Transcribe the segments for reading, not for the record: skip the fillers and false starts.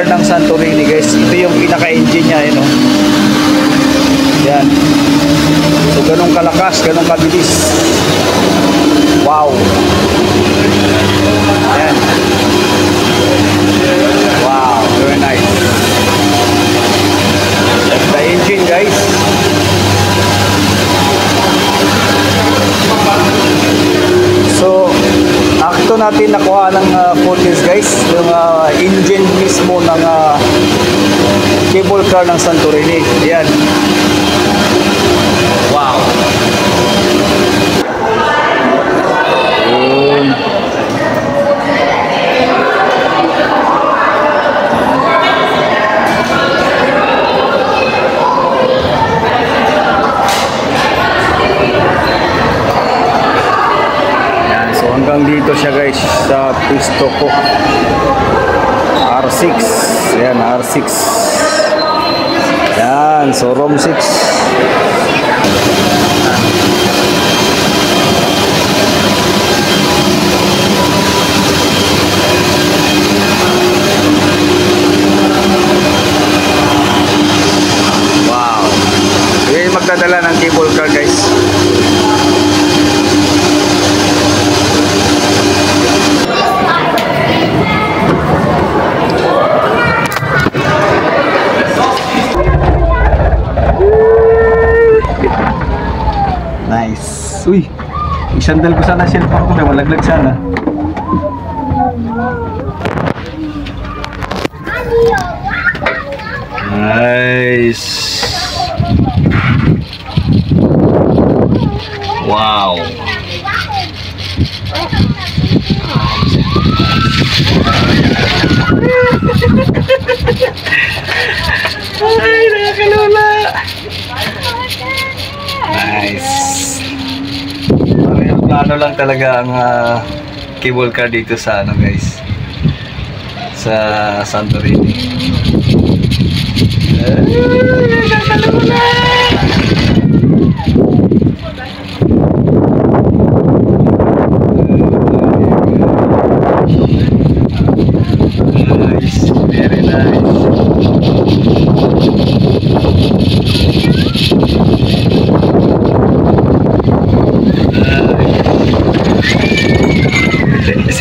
car ng Santorini guys. Ito yung pinaka-engine niya, yun, yan. So ganun kalakas, ganun kabilis. Wow. Yan. Wow, very nice. That's the engine guys. So akto natin nakuha ng footage guys, yung engine mismo ng cable car ng Santorini. Yan. Wow. Hanggang dito siya guys sa pisto ko. R6. Ayan, R6. Yan, so ROM 6. Wow. Yan magdadala ng cable car guys. Nice. Uy, isandal ko sana cellphone ko, may malaglag sana. Nice. Wow. Ay, nakakalula. Nice. Plano lang talaga ang cable car dito sa ano guys, sa Santorini. Nakakalula. Nice, very nice.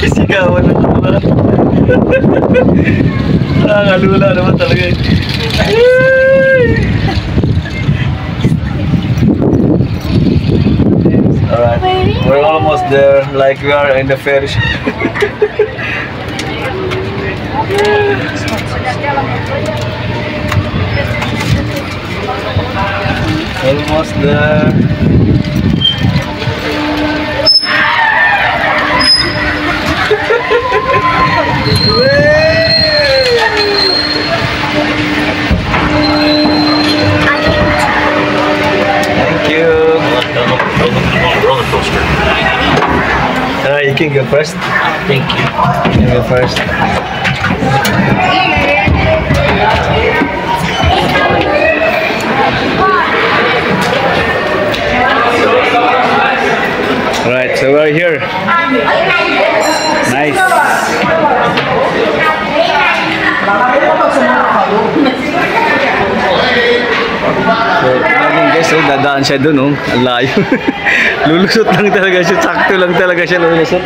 Sisigawan na naman. Nakakalula naman talaga. Alright, we're almost there, like we are in the ferry. Almost there. Thank you. Roller coaster. You can go first. Thank you. You can go first. Alright, so we're here. Nice. So, guys, dadaan siya dun, ang layo. Lulusot lang talaga siya, sakto lang talaga siya lulusot.